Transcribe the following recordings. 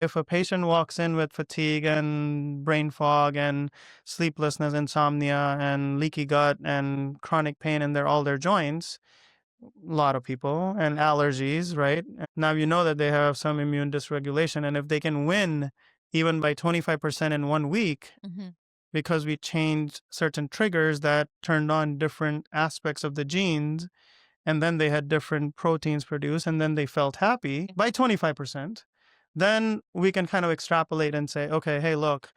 If a patient walks in with fatigue and brain fog and sleeplessness, insomnia and leaky gut and chronic pain in all their joints, a lot of people, and allergies, right? Now you know that they have some immune dysregulation. And if they can win even by 25% in 1 week, because we changed certain triggers that turned on different aspects of the genes, and then they had different proteins produced, and then they felt happy by 25%, then we can kind of extrapolate and say, okay, hey, look,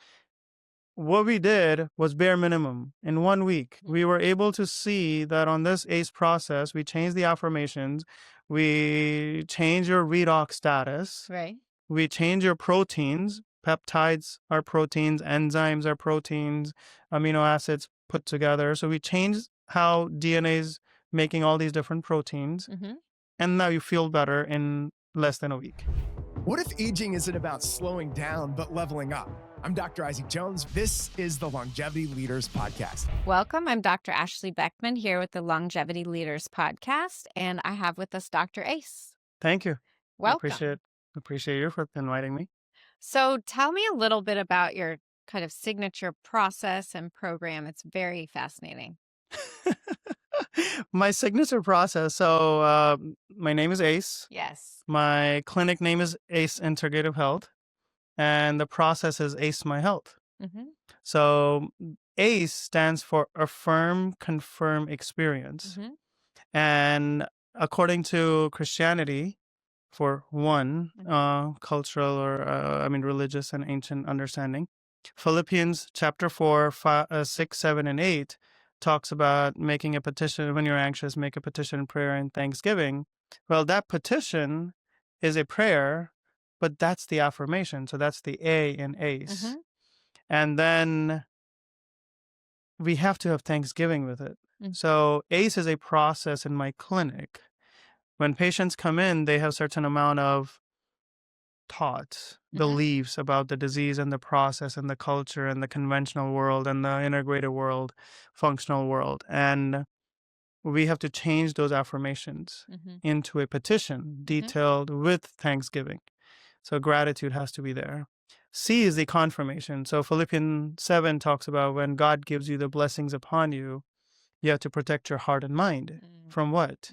what we did was bare minimum. In 1 week, we were able to see that on this ACE process, we changed the affirmations, we changed your redox status, Right. we change your proteins. Peptides are proteins, enzymes are proteins, amino acids put together. So we change how DNA is making all these different proteins. And now you feel better in less than a week. What if aging isn't about slowing down, but leveling up? I'm Dr. Isaac Jones. This is the Longevity Leaders Podcast. Welcome. I'm Dr. Ashley Beckman here with the Longevity Leaders Podcast, and I have with us Dr. Ace. Thank you. Welcome. Appreciate you for inviting me. So tell me a little bit about your kind of signature process and program. It's very fascinating. My signature process. So my name is Ace. Yes. My clinic name is Ace Integrative Health. And the process is Ace My Health. So ACE stands for Affirm, Confirm, Experience. And according to Christianity, for one, cultural or religious and ancient understanding, Philippians chapter 4, 6, 7, and 8 talks about making a petition. When you're anxious, make a petition, prayer, and thanksgiving. Well, that petition is a prayer, but that's the affirmation. So that's the A in ACE. And then we have to have thanksgiving with it. So ACE is a process in my clinic. When patients come in, they have a certain amount of thoughts, beliefs about the disease and the process and the culture and the conventional world and the integrated world, functional world. And we have to change those affirmations into a petition detailed with thanksgiving. So gratitude has to be there. C is the confirmation. So Philippians 7 talks about when God gives you the blessings upon you, you have to protect your heart and mind. From what?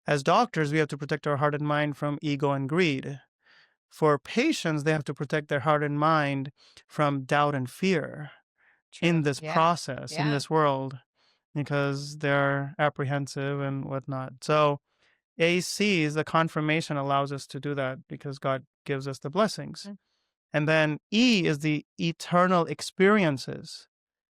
As doctors, we have to protect our heart and mind from ego and greed. For patients, they have to protect their heart and mind from doubt and fear in this process, in this world, because they're apprehensive and whatnot. So AC is the confirmation allows us to do that because God gives us the blessings. And then E is the eternal experiences.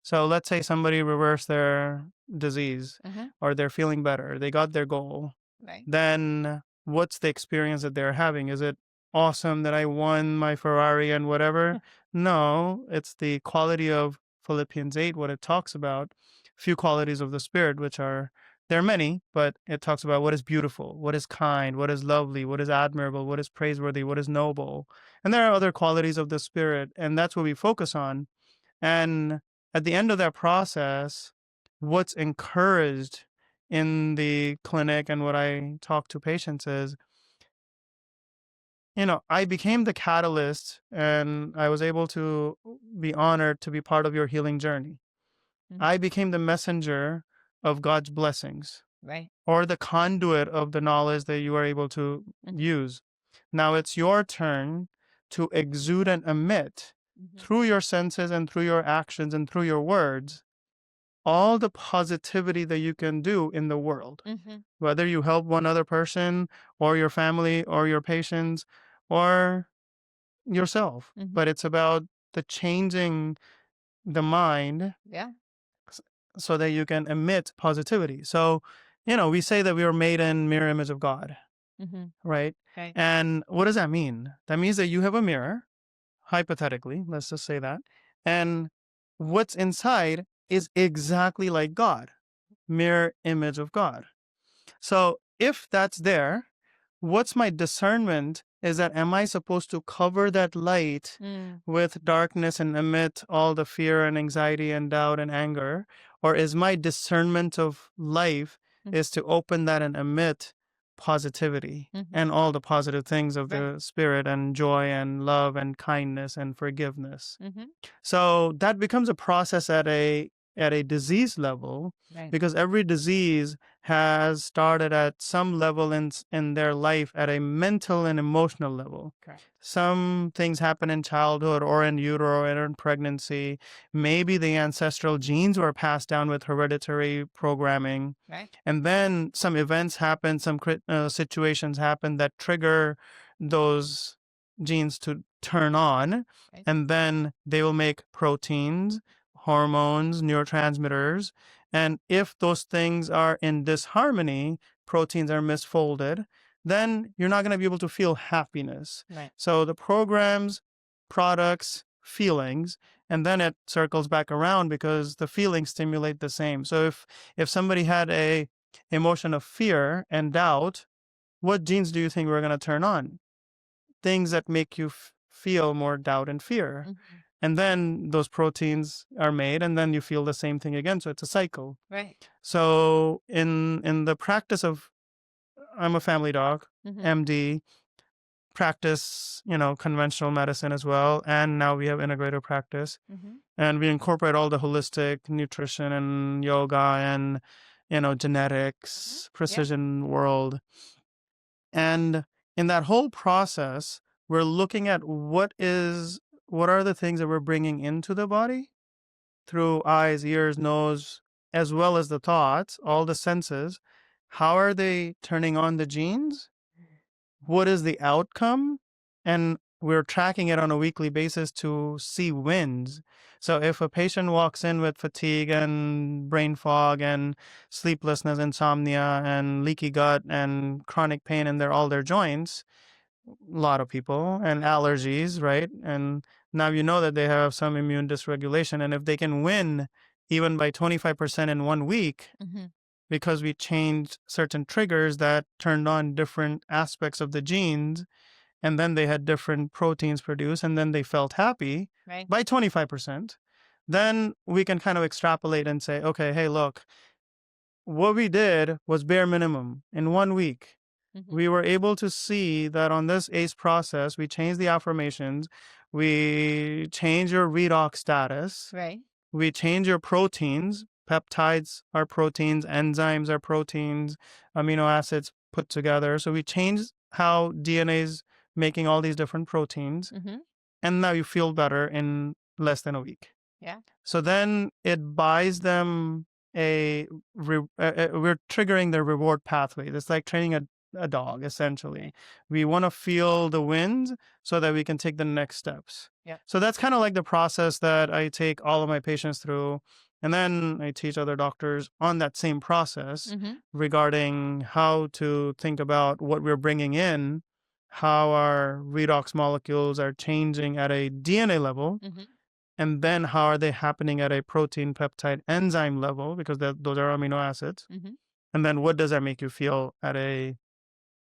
So let's say somebody reversed their disease or they're feeling better. They got their goal. Right. Then what's the experience that they're having? Is it awesome that I won my Ferrari and whatever? No, it's the quality of Philippians 8, what it talks about, few qualities of the Spirit, which are, there are many, but it talks about what is beautiful, what is kind, what is lovely, what is admirable, what is praiseworthy, what is noble. And there are other qualities of the Spirit, and that's what we focus on. And at the end of that process, what's encouraged in the clinic and what I talk to patients is, I became the catalyst and I was able to be honored to be part of your healing journey. I became the messenger of God's blessings, Right. or the conduit of the knowledge that you are able to use. Now it's your turn to exude and emit through your senses and through your actions and through your words all the positivity that you can do in the world, whether you help one other person or your family or your patients or yourself. But it's about the changing the mind so that you can emit positivity. So, we say that we are made in mirror image of God, right? Okay. And what does that mean? That means that you have a mirror, hypothetically, let's just say that. And what's inside is exactly like God, mirror image of God. So if that's there, what's my discernment is that am I supposed to cover that light with darkness and emit all the fear and anxiety and doubt and anger? Or is my discernment of life is to open that and emit positivity and all the positive things of the spirit and joy and love and kindness and forgiveness. So that becomes a process at a disease level, because every disease has started at some level in their life at a mental and emotional level. Some things happen in childhood or in utero or in pregnancy. Maybe the ancestral genes were passed down with hereditary programming. And then some events happen, some situations happen that trigger those genes to turn on. And then they will make proteins, hormones, neurotransmitters. And if those things are in disharmony, proteins are misfolded, then you're not going to be able to feel happiness. So the programs, products, feelings, and then it circles back around because the feelings stimulate the same. So if somebody had a emotion of fear and doubt, what genes do you think we're going to turn on? Things that make you feel more doubt and fear. And then those proteins are made, and then you feel the same thing again. So it's a cycle. So in the practice of, I'm a family doc, MD, practice, conventional medicine as well. And now we have integrative practice. And we incorporate all the holistic nutrition and yoga and, genetics, precision world. And in that whole process, we're looking at what are the things that we're bringing into the body through eyes, ears, nose, as well as the thoughts, all the senses. How are they turning on the genes? What is the outcome? And we're tracking it on a weekly basis to see wins. So if a patient walks in with fatigue and brain fog and sleeplessness, insomnia and leaky gut and chronic pain in all their joints, a lot of people, and allergies, right? And now you know that they have some immune dysregulation. And if they can win even by 25% in 1 week, because we changed certain triggers that turned on different aspects of the genes, and then they had different proteins produced, and then they felt happy by 25%, then we can kind of extrapolate and say, okay, hey, look, what we did was bare minimum in 1 week. We were able to see that on this ACE process, we changed the affirmations, we changed your redox status, we change your proteins. Peptides are proteins, enzymes are proteins, amino acids put together. So we change how DNA is making all these different proteins. And now you feel better in less than a week. So then it buys them we're triggering the reward pathway. It's like training a dog, essentially. We want to feel the wins so that we can take the next steps. So that's kind of like the process that I take all of my patients through. And then I teach other doctors on that same process regarding how to think about what we're bringing in, how our redox molecules are changing at a DNA level, and then how are they happening at a protein, peptide, enzyme level, because those are amino acids. And then what does that make you feel at a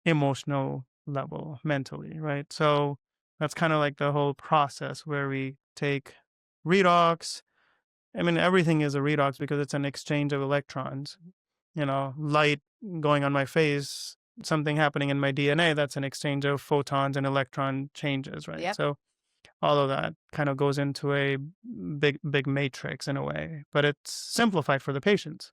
emotional level, mentally, right? So that's kind of like the whole process where we take redox. I mean, everything is a redox because it's an exchange of electrons. Light going on my face, something happening in my DNA, that's an exchange of photons and electron changes, right? So all of that kind of goes into a big matrix in a way, but it's simplified for the patients.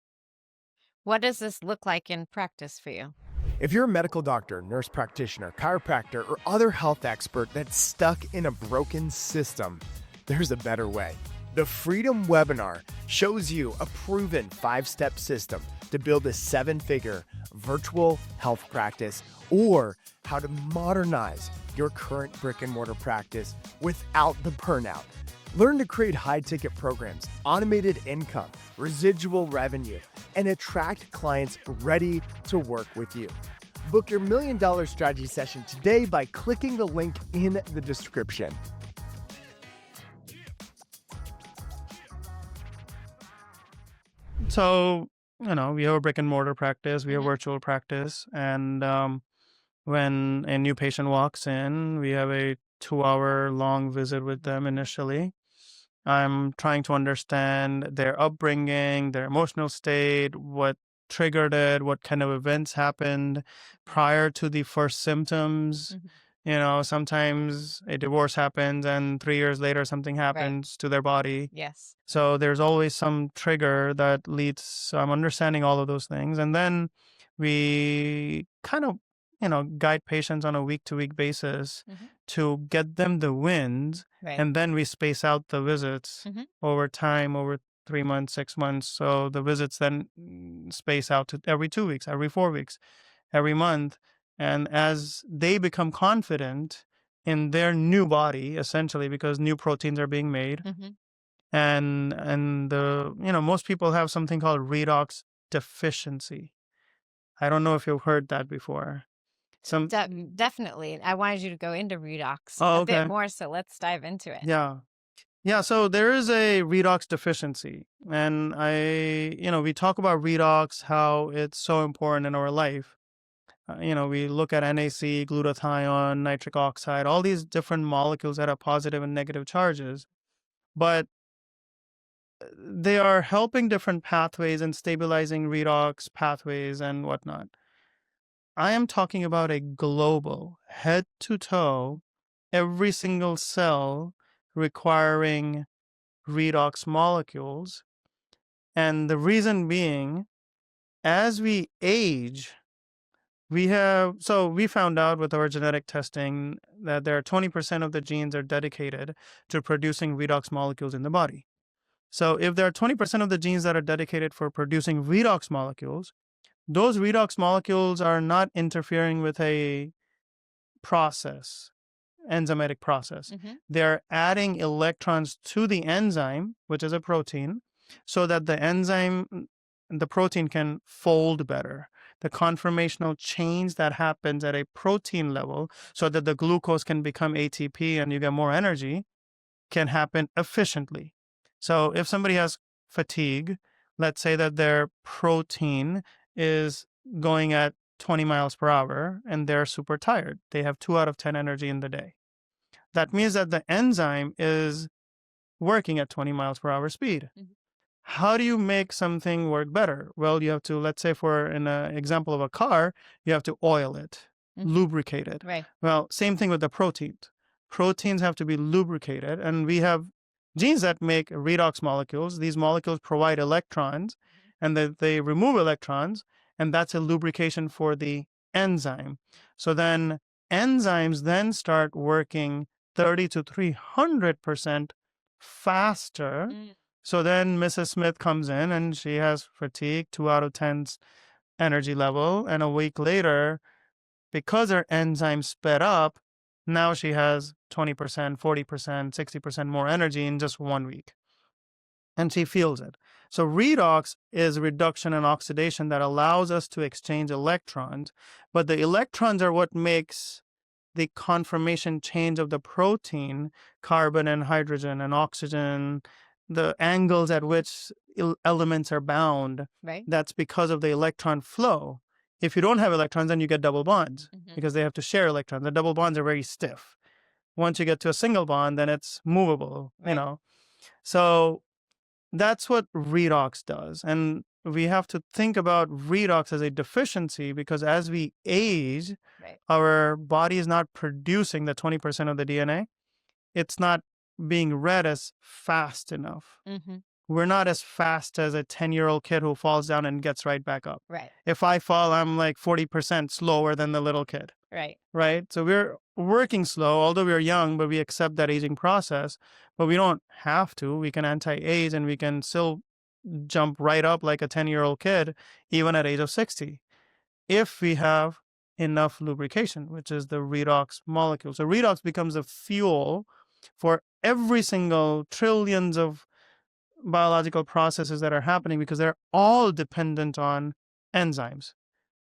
What does this look like in practice for you? If you're a medical doctor, nurse practitioner, chiropractor, or other health expert that's stuck in a broken system, there's a better way. The Freedom webinar shows you a proven 5-step system to build a 7-figure virtual health practice, or how to modernize your current brick and mortar practice without the burnout. Learn to create high-ticket programs, automated income, residual revenue, and attract clients ready to work with you. Book your $1 million strategy session today by clicking the link in the description. So, we have a brick and mortar practice, we have virtual practice, and when a new patient walks in, we have a 2-hour long visit with them initially. I'm trying to understand their upbringing, their emotional state, what triggered it, what kind of events happened prior to the first symptoms. Sometimes a divorce happens and 3 years later something happens to their body. Yes. So there's always some trigger that leads. So I'm understanding all of those things. And then we kind of, guide patients on a week-to-week basis to get them the wins. And then we space out the visits over time, over 3 months, 6 months. So the visits then space out to every 2 weeks, every 4 weeks, every month. And as they become confident in their new body, essentially, because new proteins are being made, and most people have something called redox deficiency. I don't know if you've heard that before. Definitely. I wanted you to go into redox a bit more, so let's dive into it. Yeah, so there is a redox deficiency, and we talk about redox, how it's so important in our life. We look at NAC, glutathione, nitric oxide, all these different molecules that have positive and negative charges, but they are helping different pathways and stabilizing redox pathways and whatnot. I am talking about a global, head to toe, every single cell requiring redox molecules. And the reason being, as we age, we found out with our genetic testing that there are 20% of the genes are dedicated to producing redox molecules in the body. So if there are 20% of the genes that are dedicated for producing redox molecules, those redox molecules are not interfering with a enzymatic process. They're adding electrons to the enzyme, which is a protein, so that the protein can fold better. The conformational change that happens at a protein level so that the glucose can become ATP and you get more energy can happen efficiently. So if somebody has fatigue, let's say that their protein is going at 20 miles per hour and they're super tired. They have 2 out of 10 energy in the day. That means that the enzyme is working at 20 miles per hour speed. How do you make something work better? Well, you have to, let's say for an example of a car, you have to oil it, lubricate it. Right. Well, same thing with the proteins. Proteins have to be lubricated, and we have genes that make redox molecules. These molecules provide electrons, and they remove electrons, and that's a lubrication for the enzyme. So then enzymes then start working 30 to 300% faster. So then Mrs. Smith comes in and she has fatigue, 2 out of 10's energy level. And a week later, because her enzyme sped up, now she has 20%, 40%, 60% more energy in just 1 week. And she feels it. So redox is reduction and oxidation that allows us to exchange electrons. But the electrons are what makes the conformation change of the protein, carbon and hydrogen and oxygen, the angles at which elements are bound. Right. That's because of the electron flow. If you don't have electrons, then you get double bonds because they have to share electrons. The double bonds are very stiff. Once you get to a single bond, then it's movable, So that's what redox does. And we have to think about redox as a deficiency because as we age, our body is not producing the 20% of the DNA. It's not being read as fast enough. We're not as fast as a 10-year-old kid who falls down and gets right back up. Right. If I fall, I'm like 40% slower than the little kid. Right. So we're working slow, although we're young, but we accept that aging process. But we don't have to. We can anti-age and we can still jump right up like a 10-year-old kid, even at age of 60, if we have enough lubrication, which is the redox molecule. So redox becomes a fuel for every single trillions of biological processes that are happening because they're all dependent on enzymes.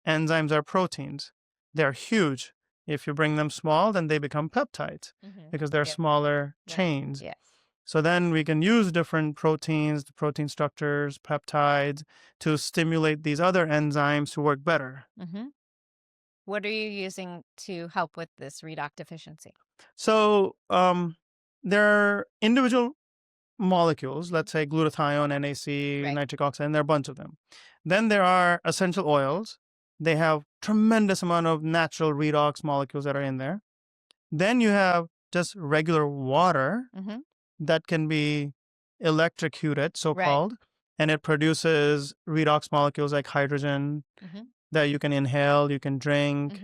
Enzymes are proteins. They're huge. If you bring them small, then they become peptides because they're smaller chains. Yes. So then we can use different proteins, the protein structures, peptides to stimulate these other enzymes to work better. What are you using to help with this redox deficiency? So there are individual molecules, let's say glutathione, NAC, nitric oxide, and there are a bunch of them. Then there are essential oils. They have tremendous amount of natural redox molecules that are in there. Then you have just regular water that can be electrocuted, so-called, and it produces redox molecules like hydrogen that you can inhale, you can drink.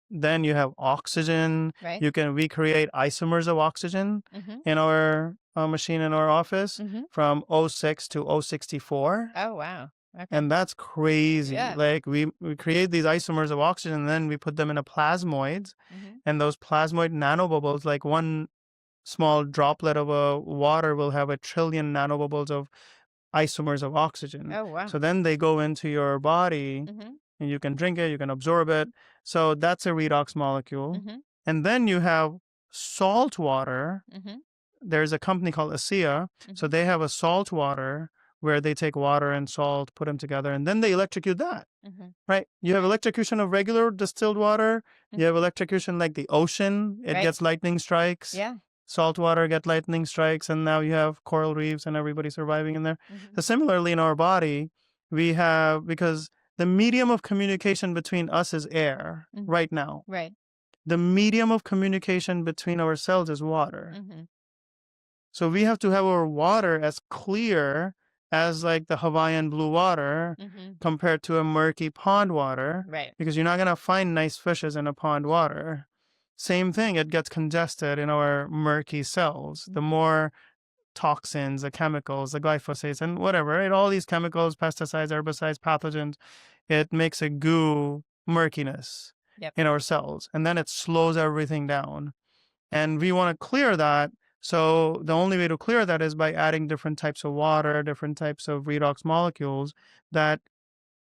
Then you have oxygen. We create isomers of oxygen in our machine in our office from O6 to O64. Oh, wow. Okay. And that's crazy. Yeah. Like we create these isomers of oxygen, and then we put them in a plasmoids, and those plasmoid nanobubbles, like one small droplet of a water will have 1 trillion nanobubbles of isomers of oxygen. Oh, wow. So then they go into your body, and you can drink it, you can absorb it. So that's a redox molecule. And then you have salt water. There's a company called Acea. So they have a salt water where they take water and salt, put them together, and then they electrocute that. Right? You have electrocution of regular distilled water. You have electrocution like the ocean. It gets lightning strikes. Yeah. Salt water get lightning strikes, and now you have coral reefs and everybody surviving in there. So similarly in our body, we have, because the medium of communication between us is air right now. Right. The medium of communication between our cells is water. So we have to have our water as clear as like the Hawaiian blue water compared to a murky pond water. Right. Because you're not going to find nice fishes in a pond water. Same thing, it gets congested in our murky cells. The more toxins, the chemicals, the glyphosates, and whatever, right? All these chemicals, pesticides, herbicides, pathogens, it makes a goo murkiness in our cells. And then it slows everything down. And we want to clear that. So the only way to clear that is by adding different types of water, different types of redox molecules that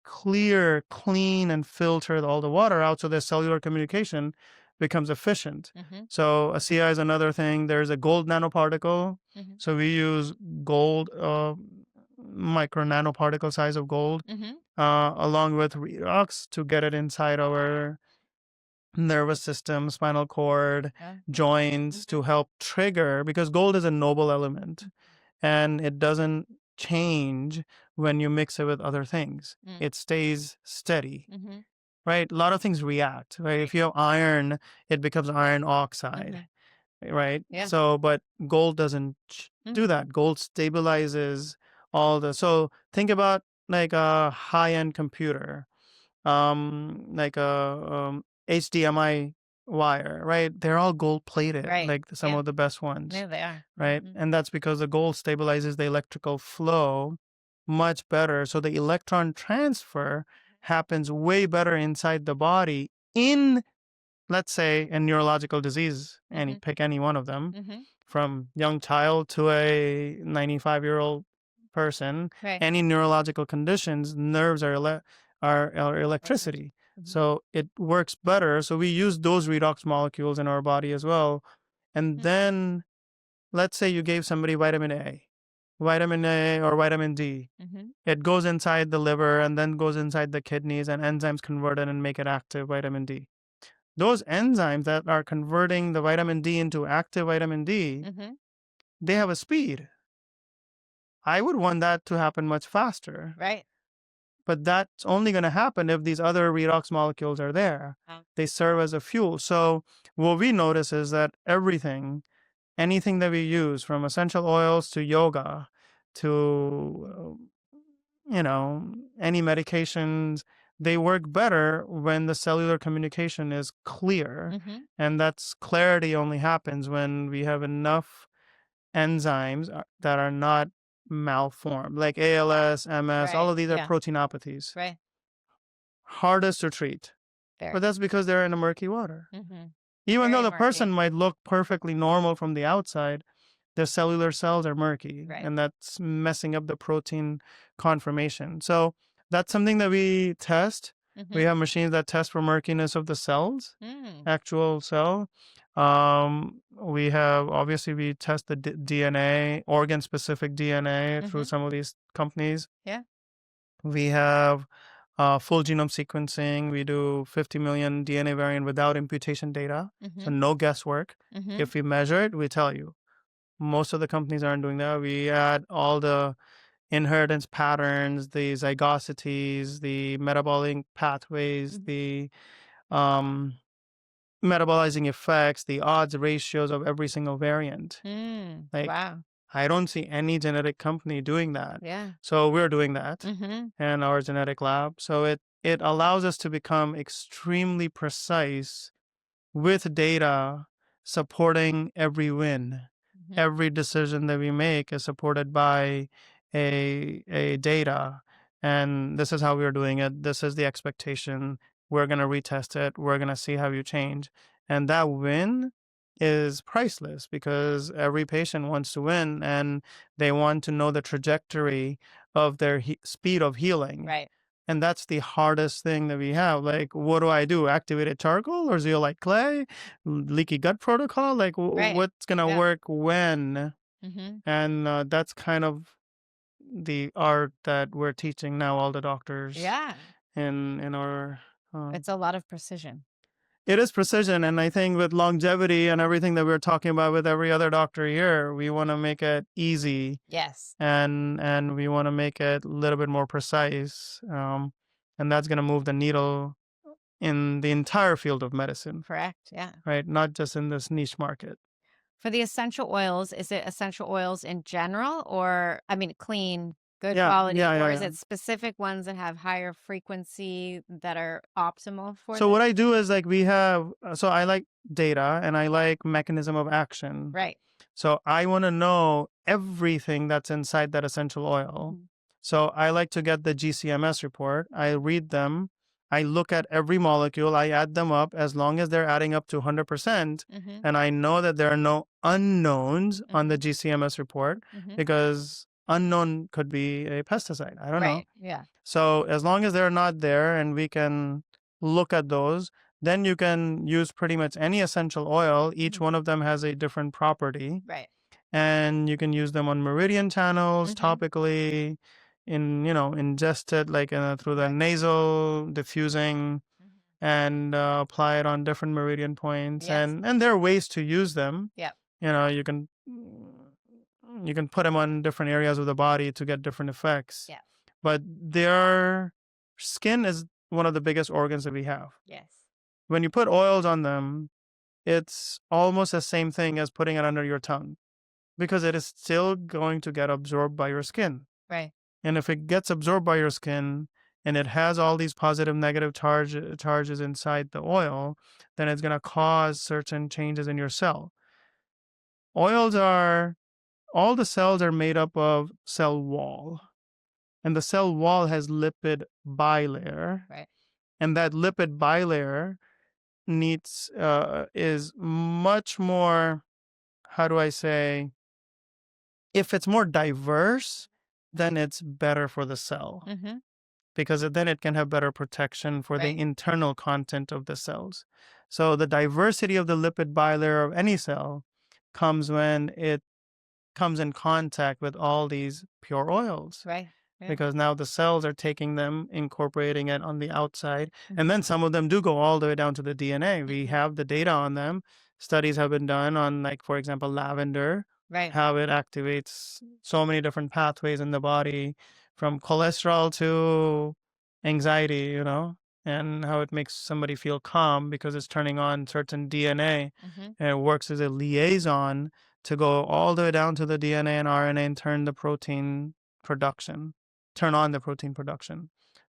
clear, clean, and filter all the water out so the cellular communication becomes efficient. So Acea is another thing. There's a gold nanoparticle. So we use gold, micro nanoparticle size of gold, along with redox to get it inside our nervous system, spinal cord, joints to help trigger, because gold is a noble element and it doesn't change when you mix it with other things. It stays steady. Right? A lot of things react, right? If you have iron, it becomes iron oxide, right? Yeah. So, but gold doesn't do that. Gold stabilizes all the, so think about like a high-end computer, like a HDMI wire, right? They're all gold plated, like some of the best ones. Yeah, they are. Right? And that's because the gold stabilizes the electrical flow much better. So the electron transfer happens way better inside the body in, let's say, a neurological disease, and pick any one of them, from young child to a 95-year-old person, any neurological conditions, nerves are electricity. So it works better. So we use those redox molecules in our body as well. And then let's say you gave somebody vitamin A or vitamin D. It goes inside the liver and then goes inside the kidneys, and enzymes convert it and make it active vitamin D. Those enzymes that are converting the vitamin D into active vitamin D, they have a speed. I would want that to happen much faster. Right. But that's only going to happen if these other redox molecules are there. They serve as a fuel. So what we notice is that anything that we use, from essential oils to yoga to, any medications, they work better when the cellular communication is clear. And that's clarity only happens when we have enough enzymes that are not malformed, like ALS, MS, all of these are proteinopathies. Right. Hardest to treat. But that's because they're in a murky water. Even Very though the murky. person might look perfectly normal from the outside, their cellular cells are murky, and that's messing up the protein conformation. So that's something that we test. We have machines that test for murkiness of the cells, actual cell. We test the DNA, organ-specific DNA through some of these companies. Yeah. We have full genome sequencing. We do 50 million DNA variant without imputation data. So no guesswork. If we measure it, we tell you. Most of the companies aren't doing that. We add all the inheritance patterns, the zygosities, the metabolic pathways, Mhm. the um, metabolizing effects, the odds ratios of every single variant. Like, Wow. I don't see any genetic company doing that. Yeah. So we're doing that Mm-hmm. in our genetic lab. So it allows us to become extremely precise with data supporting every win. Mm-hmm. Every decision that we make is supported by a data. And this is how we're doing it. This is the expectation. We're going to retest it. We're going to see how you change. And that win is priceless because every patient wants to win and they want to know the trajectory of their speed of healing. Right. And that's the hardest thing that we have. Like, what do I do? Activated charcoal or zeolite clay? Leaky gut protocol? Like, Right. what's going to Yeah. work when? Mm-hmm. And that's kind of the art that we're teaching now, all the doctors Yeah. in our. It's a lot of precision. It is precision. And I think with longevity and everything that we're talking about with every other doctor here, we want to make it easy. Yes. And we want to make it a little bit more precise. And that's going to move the needle in the entire field of medicine, Correct. Yeah. right? Not just in this niche market. For the essential oils, is it essential oils in general or, I mean, clean, good Yeah, quality, yeah, yeah, or is yeah. it specific ones that have higher frequency that are optimal for So this? what I do is like we have, so I like data and I like mechanism of action. Right. So I want to know everything that's inside that essential oil. Mhm. So I like to get the GCMS report. I read them. I look at every molecule. I add them up as long as they're adding up to 100%. Mhm. And I know that there are no unknowns on the Mhm. GCMS report Mhm. because unknown could be a pesticide. I don't know. Right. Yeah. So as long as they're not there and we can look at those, then you can use pretty much any essential oil. Each Mhm. one of them has a different property. Right. And you can use them on meridian channels, Mhm. topically, ingest it like through the Right. nasal, diffusing, Mhm. and apply it on different meridian points. Yes. And there are ways to use them. Yep. You can put them on different areas of the body to get different effects. Yeah. But their skin is one of the biggest organs that we have. Yes. When you put oils on them, it's almost the same thing as putting it under your tongue because it is still going to get absorbed by your skin. Right. And if it gets absorbed by your skin and it has all these positive, negative charges inside the oil, then it's going to cause certain changes in your cell. All the cells are made up of cell wall. And the cell wall has lipid bilayer. Right. And that lipid bilayer is much more, how do I say, if it's more diverse, then it's better for the cell Mm-hmm. because then it can have better protection for Right. the internal content of the cells. So the diversity of the lipid bilayer of any cell comes when it comes in contact with all these pure oils. Right. Yeah. Because now the cells are taking them, incorporating it on the outside. Mhm. And then some of them do go all the way down to the DNA. We Mhm. have the data on them. Studies have been done on, like, for example, lavender, Right. how it activates so many different pathways in the body, from cholesterol to anxiety, and how it makes somebody feel calm because it's turning on certain DNA. Mhm. And it works as a liaison to go all the way down to the DNA and RNA and turn on the protein production.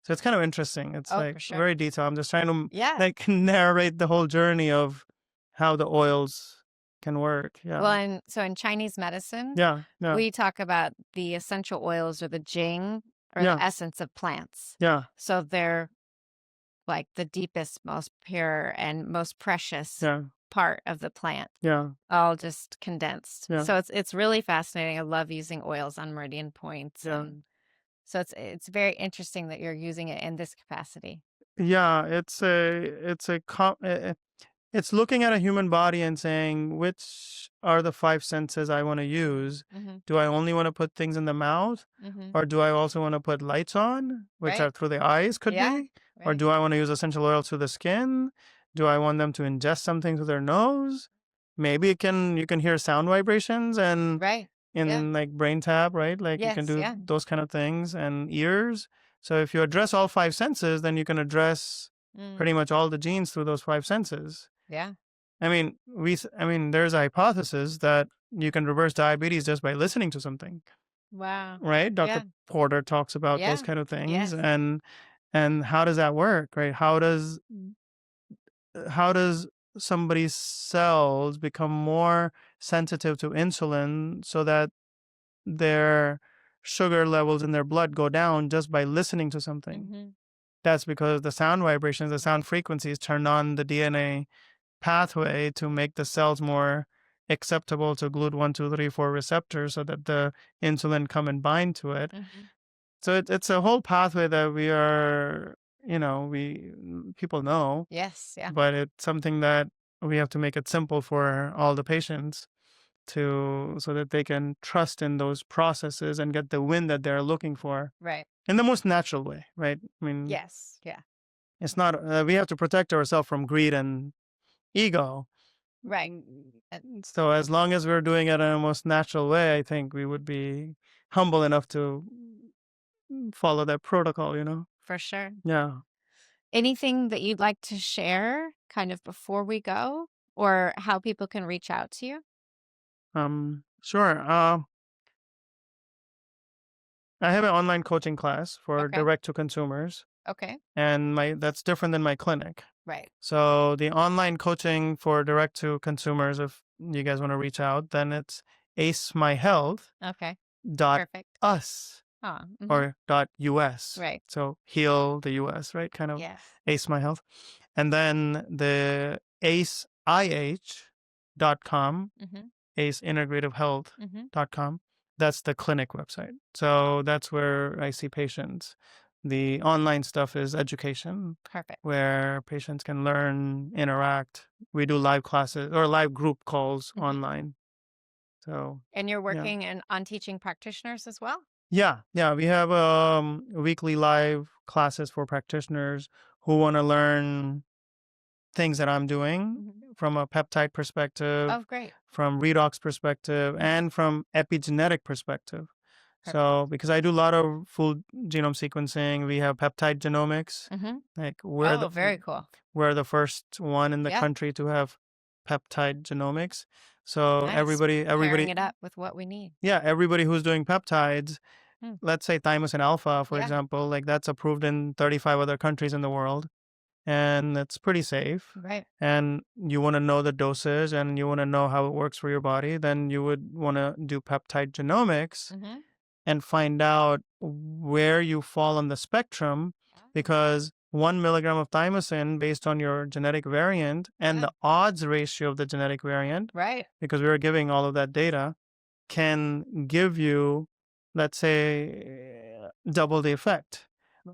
So it's kind of interesting. It's Oh, like for sure. very detailed. I'm just trying to Yeah. like narrate the whole journey of how the oils can work. Yeah. Well, and so in Chinese medicine, Yeah. Yeah. we talk about the essential oils or the jing or Yeah. the essence of plants. Yeah. So they're like the deepest, most pure, and most precious Yeah. part of the plant, Yeah. all just condensed. Yeah. So it's really fascinating. I love using oils on meridian points. Yeah. And so it's very interesting that you're using it in this capacity. Yeah. It's looking at a human body and saying, which are the five senses I want to use? Mm-hmm. Do I only want to put things in the mouth? Mm-hmm. Or do I also want to put lights on, which Right. are through the eyes could Yeah. be? Or Right. do I want to use essential oils through the skin? Do I want them to ingest something through their nose? Maybe you can hear sound vibrations and Right. in like brain tap, right? Like you can Yes, do yeah. those kind of things, and ears. So if you address all five senses, then you can address pretty much all the genes through those five senses. Yeah. I mean, there's a hypothesis that you can reverse diabetes just by listening to something, Wow. right? Dr. Yeah. Porter talks about those Yeah. kind of things, Yes. and how does that work, right? How does somebody's cells become more sensitive to insulin so that their sugar levels in their blood go down just by listening to something? Mm-hmm. That's because the sound vibrations, the sound frequencies turn on the DNA pathway to make the cells more acceptable to GLUT1, 2, 3, 4 receptors so that the insulin come and bind to it. Mm-hmm. So it's a whole pathway that we are, people know, Yes. Yeah. but it's something that we have to make it simple for all the patients so that they can trust in those processes and get the win that they're looking for Right. in the most natural way, right? I mean, Yes. Yeah. it's not, we have to protect ourselves from greed and ego. Right. So as long as we're doing it in a most natural way, I think we would be humble enough to follow that protocol, For sure. Yeah. Anything that you'd like to share kind of before we go, or how people can reach out to you? Sure. I have an online coaching class for Okay. direct to consumers, Okay. and that's different than my clinic. Right. So the online coaching for direct to consumers, if you guys want to reach out, then it's acemyhealth.us Okay. Perfect. Mm-hmm. or .us. Right. So heal the US, right? Kind of Yes. Ace My Health. And then the aceih.com, Mm-hmm. Ace Integrative Mm-hmm. Health.com. That's the clinic website. So that's where I see patients. The online stuff is education, Perfect. where patients can learn, interact. We do live classes or live group calls online. So, And you're yeah. working on teaching practitioners as well? Yeah, we have weekly live classes for practitioners who want to learn things that I'm doing from a peptide perspective, Oh, great. from redox perspective, and from epigenetic perspective. Perfect. So, because I do a lot of full genome sequencing, we have peptide genomics. Mm-hmm. Like Oh, very cool. we're the first one in the Yeah. country to have peptide genomics. So Nice. everybody, Pairing it up with what we need. yeah, everybody who's doing peptides, let's say thymosin alpha, for Yeah. example, like that's approved in 35 other countries in the world, and it's pretty safe. Right. And you want to know the dosage and you want to know how it works for your body, then you would want to do peptide genomics and find out where you fall on the spectrum, because 1 milligram of thymosin based on your genetic variant and the odds ratio of the genetic variant, Right. because we are giving all of that data, can give you, let's say, double the effect.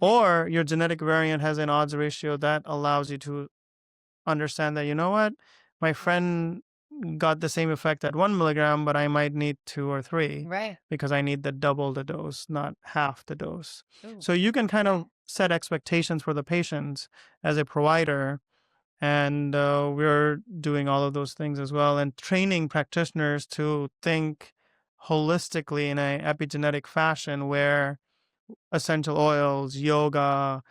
Or your genetic variant has an odds ratio that allows you to understand that, you know what, my friend got the same effect at 1 milligram, but I might need 2 or 3 Right. because I need the double the dose, not half the dose. Ooh. So you can kind of set expectations for the patients as a provider. And we're doing all of those things as well, and training practitioners to think holistically in a epigenetic fashion, where essential oils, yoga,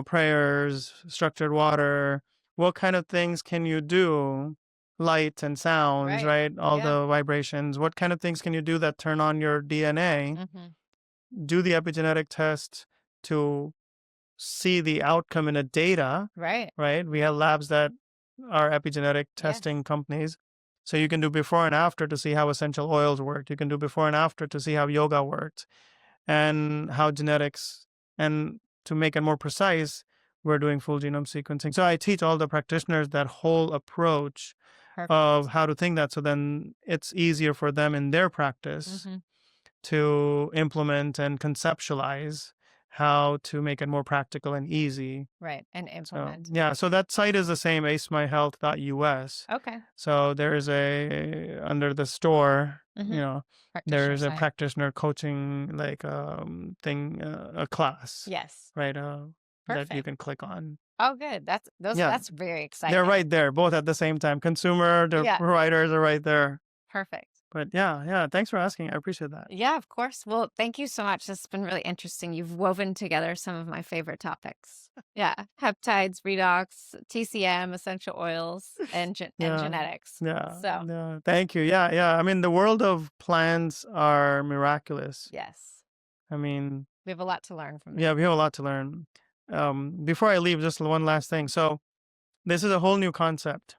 prayers, structured water, what kind of things can you do? Light and sounds, right? All the vibrations. What kind of things can you do that turn on your DNA? Do the epigenetic test to see the outcome in a data, Right. We have labs that are epigenetic testing companies. So you can do before and after to see how essential oils worked. You can do before and after to see how yoga worked and how genetics, and to make it more precise, we're doing full genome sequencing. So I teach all the practitioners that whole approach of how to think that. So then it's easier for them in their practice to implement and conceptualize how to make it more practical and easy. Right. And implement. So that site is the same, acemyhealth.us. Okay. So there is under the store, there's a practitioner coaching thing, a class. Yes. Right. That you can click on. Oh, good. That's very exciting. They're right there, both at the same time. Consumer, the providers are right there. Perfect. But yeah, thanks for asking. I appreciate that. Yeah, of course. Well, thank you so much. This has been really interesting. You've woven together some of my favorite topics. Yeah, peptides, redox, TCM, essential oils, and Yeah, genetics. yeah, So, yeah. Thank you. Yeah. I mean, the world of plants are miraculous. yes, I mean, we have a lot to learn from yeah, them. we have a lot to learn. Before I leave, just one last thing. So this is a whole new concept.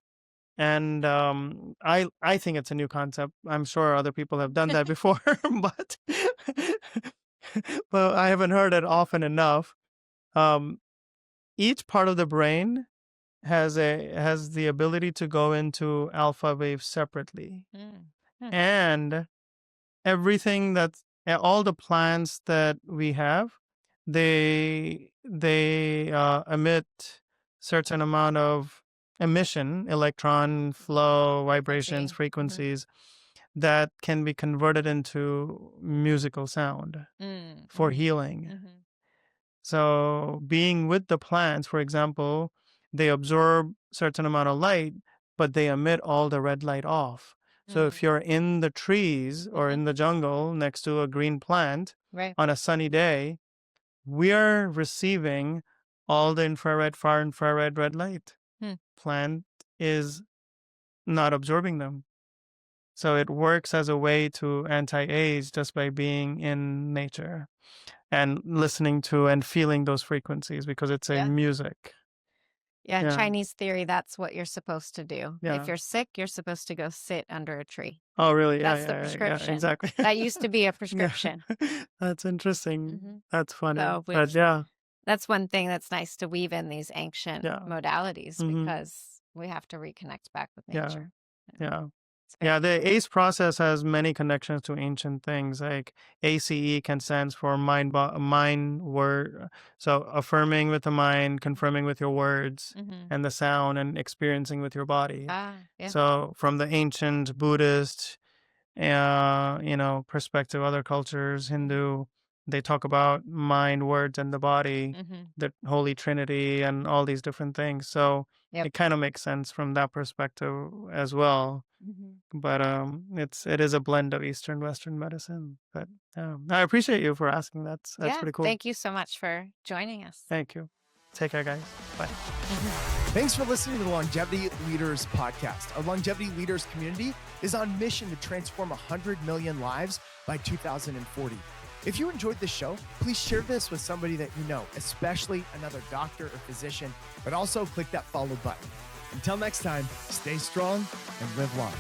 And I think it's a new concept. I'm sure other people have done that before, but but I haven't heard it often enough. Um, each part of the brain has the ability to go into alpha waves separately, Hmm. and everything that's all the plants that we have, they emit certain amount of emission, electron flow, vibrations, Frequency. frequencies that can be converted into musical sound for healing. Mm-hmm. So being with the plants, for example, they absorb certain amount of light, but they emit all the red light off. So if you're in the trees or in the jungle next to a green plant Right. on a sunny day, we're receiving all the infrared, far infrared red light. Plant is not absorbing them. So it works as a way to anti-age just by being in nature and listening to and feeling those frequencies because it's a Yeah. music. Yeah, Yeah. Chinese theory, that's what you're supposed to do. Yeah. If you're sick, you're supposed to go sit under a tree. Oh, really? That's the Yeah, prescription. exactly. That used to be a Yeah. prescription. That's interesting. That's funny. So, But yeah, that's one thing that's nice to weave in these ancient Yeah. modalities Mhm. because we have to reconnect back with Yeah. nature. yeah. It's very Yeah, the cool. ACE process has many connections to ancient things. Like ACE can stand for mind, word. So affirming with the mind, confirming with your words, and the sound, and experiencing with your body. Ah, yeah. So from the ancient Buddhist, perspective, other cultures, Hindu, they talk about mind, words, and the body, the Holy Trinity, and all these different things. So Yep. it kind of makes sense from that perspective as well. But it is a blend of Eastern Western medicine. But I appreciate you for asking. That's Yeah. pretty cool. Thank you so much for joining us. Thank you. Take care, guys. Bye. Thanks for listening to the Longevity Leaders podcast. Our Longevity Leaders community is on mission to transform 100 million lives by 2040. If you enjoyed this show, please share this with somebody that you know, especially another doctor or physician, but also click that follow button. Until next time, stay strong and live long.